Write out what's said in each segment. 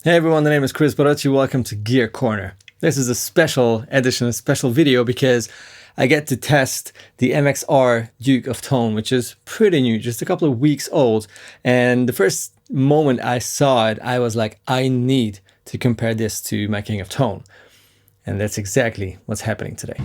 Hey everyone, the name is Kris Barocsi. Welcome to Gear Corner. This is a special edition, a special video because I get to test the MXR Duke of Tone, which is pretty new, just a couple of weeks old. And the first moment I saw it, I was like, I need to compare this to my King of Tone. And that's exactly what's happening today.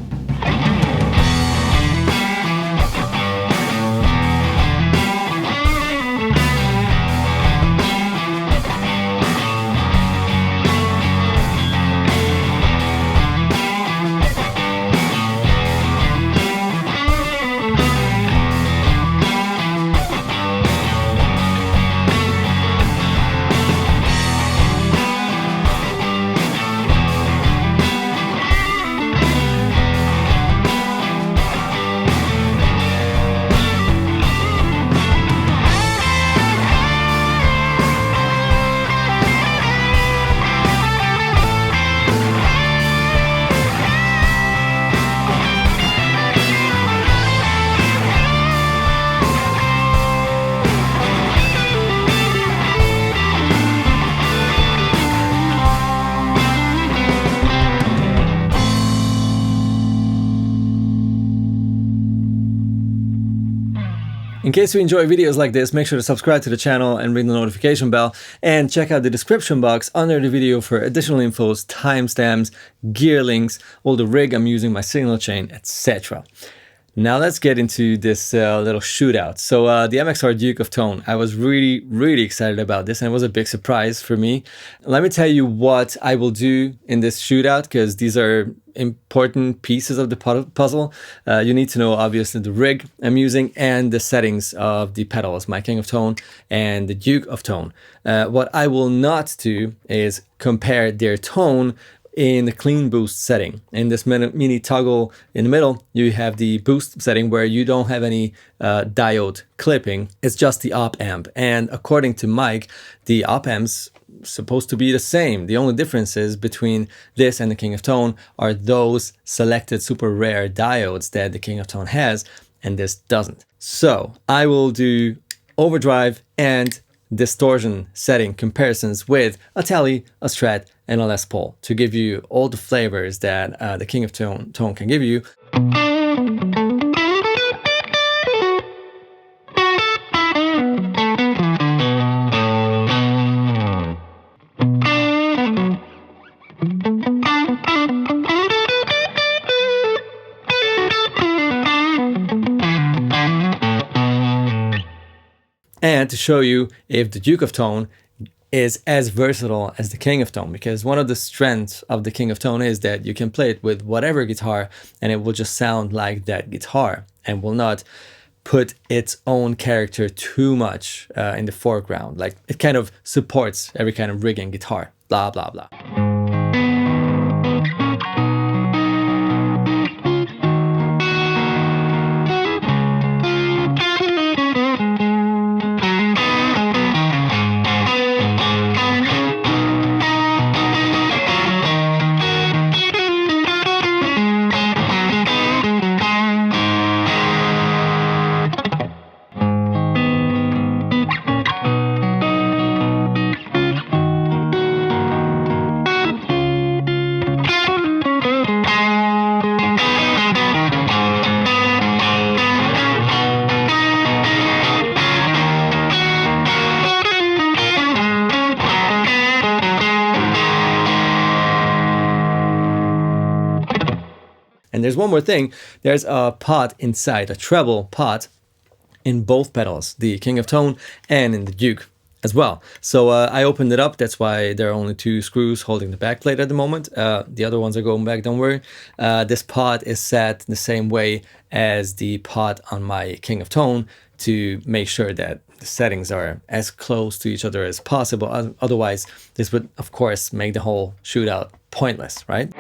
In case you enjoy videos like this, make sure to subscribe to the channel and ring the notification bell, and check out the description box under the video for additional infos, timestamps, gear links, all the rig I'm using, my signal chain, etc. Now let's get into this little shootout. So the MXR Duke of Tone, I was really excited about this, and it was a big surprise for me. Let me tell you what I will do in this shootout, because these are important pieces of the puzzle. You need to know obviously the rig I'm using and the settings of the pedals, my King of Tone and the Duke of Tone. What I will not do is compare their tone in the clean boost setting. In this mini toggle in the middle, you have the boost setting where you don't have any diode clipping. It's just the op amp. And according to Mike, the op amps supposed to be the same. The only differences between this and the King of Tone are those selected super rare diodes that the King of Tone has and this doesn't. So I will do overdrive and distortion setting comparisons with a Tele, a Strat, and a Les Paul to give you all the flavors that the King of Tone can give you. And to show you if the Duke of Tone is as versatile as the King of Tone, because one of the strengths of the King of Tone is that you can play it with whatever guitar and it will just sound like that guitar and will not put its own character too much in the foreground. Like it kind of supports every kind of rig and guitar, blah, blah, blah. And there's one more thing, there's a pot inside, a treble pot in both pedals, the King of Tone and in the Duke as well. So I opened it up, that's why there are only two screws holding the back plate at the moment. The other ones are going back, don't worry. This pot is set the same way as the pot on my King of Tone to make sure that the settings are as close to each other as possible. Otherwise, this would, of course, make the whole shootout pointless, right?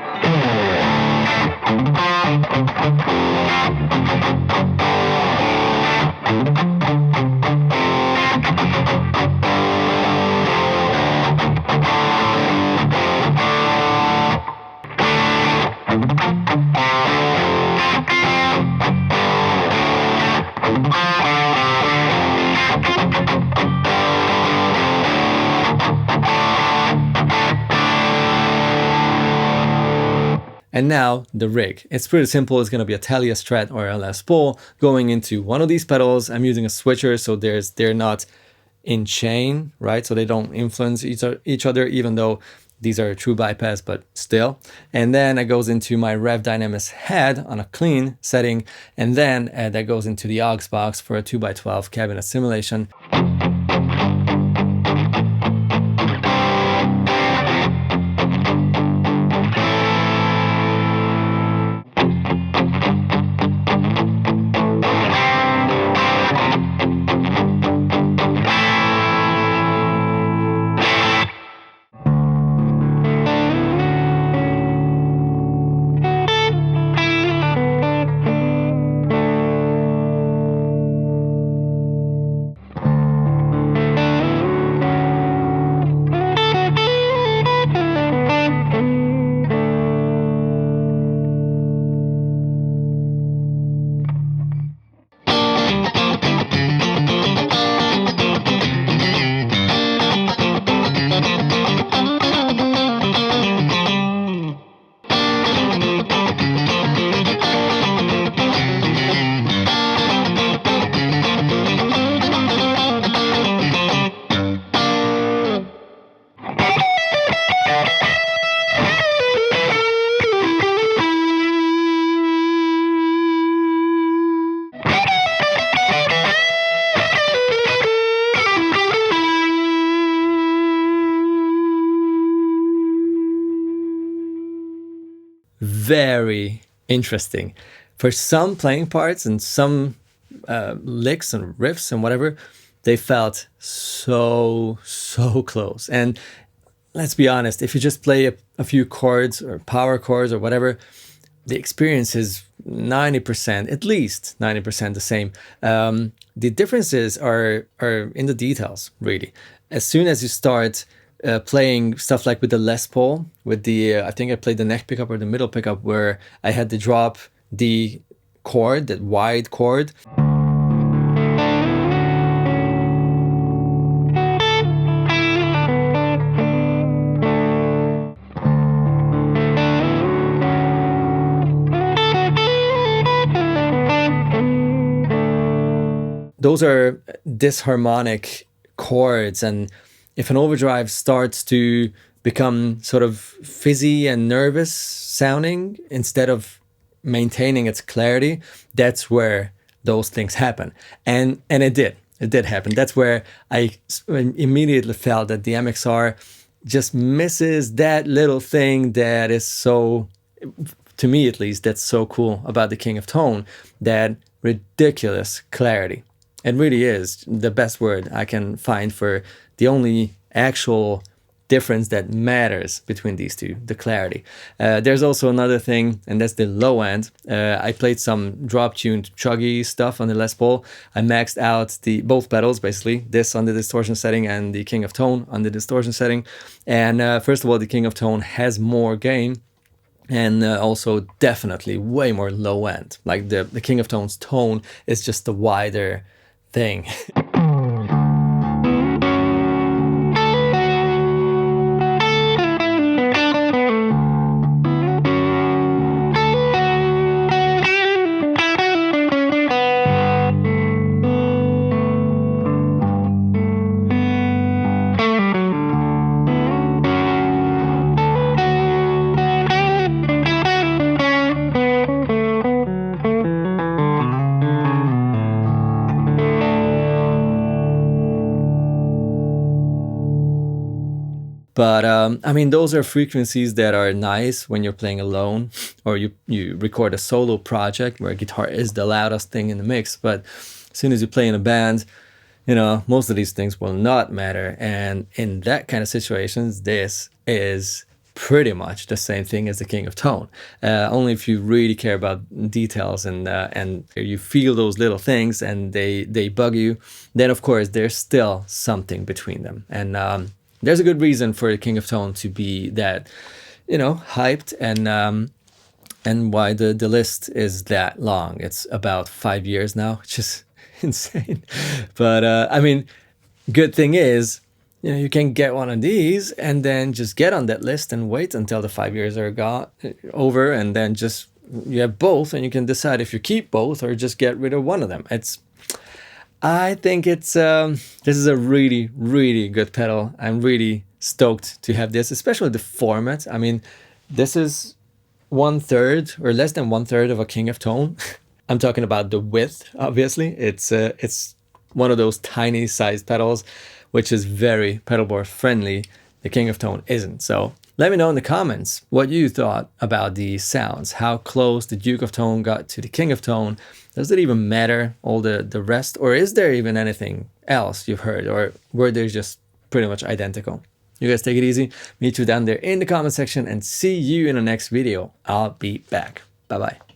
And now the rig. It's pretty simple. It's going to be a Tele, a Strat, or a Les Paul going into one of these pedals. I'm using a switcher, so they're not in chain, right? So they don't influence each other, even though these are a true bypass, but still. And then it goes into my Rev Dynamics head on a clean setting. And then that goes into the aux box for a 2x12 cabinet simulation. Very interesting. For some playing parts and some licks and riffs and whatever, they felt so close. And let's be honest, if you just play a few chords or power chords or whatever, the experience is 90%, at least 90% the same. The differences are in the details, really. As soon as you start playing stuff like with the Les Paul, with the, I think I played the neck pickup or the middle pickup, where I had to drop the chord, that wide chord. Those are disharmonic chords, and if an overdrive starts to become sort of fizzy and nervous sounding instead of maintaining its clarity, that's where those things happen. And it did happen. That's where I immediately felt that the MXR just misses that little thing that is so, to me at least, that's so cool about the King of Tone, that ridiculous clarity. It really is the best word I can find for the only actual difference that matters between these two, the clarity. There's also another thing, and that's the low end. I played some drop-tuned chuggy stuff on the Les Paul. I maxed out both pedals, basically, this on the distortion setting and the King of Tone on the distortion setting. And first of all, the King of Tone has more gain, and also definitely way more low end. Like the King of Tone's tone is just a wider thing. But I mean, those are frequencies that are nice when you're playing alone, or you record a solo project where guitar is the loudest thing in the mix. But as soon as you play in a band, you know, most of these things will not matter. And in that kind of situations, this is pretty much the same thing as the King of Tone. Only if you really care about details and you feel those little things and they bug you, then of course there's still something between them. And there's a good reason for the King of Tone to be that, you know, hyped, and why the list is that long. It's about 5 years now, which is insane. But I mean, good thing is, You know, you can get one of these and then just get on that list and wait until the 5 years are over, and then just you have both, and you can decide if you keep both or just get rid of one of them. I think it's this is a really, really good pedal. I'm really stoked to have this, especially the format. I mean, this is 1/3 or less than 1/3 of a King of Tone. I'm talking about the width, obviously. It's one of those tiny sized pedals, which is very pedalboard friendly. The King of Tone isn't. So let me know in the comments what you thought about these sounds, how close the Duke of Tone got to the King of Tone. Does it even matter, all the rest? Or is there even anything else you've heard? Or were they just pretty much identical? You guys take it easy. Meet you down there in the comment section and see you in the next video. I'll be back. Bye-bye.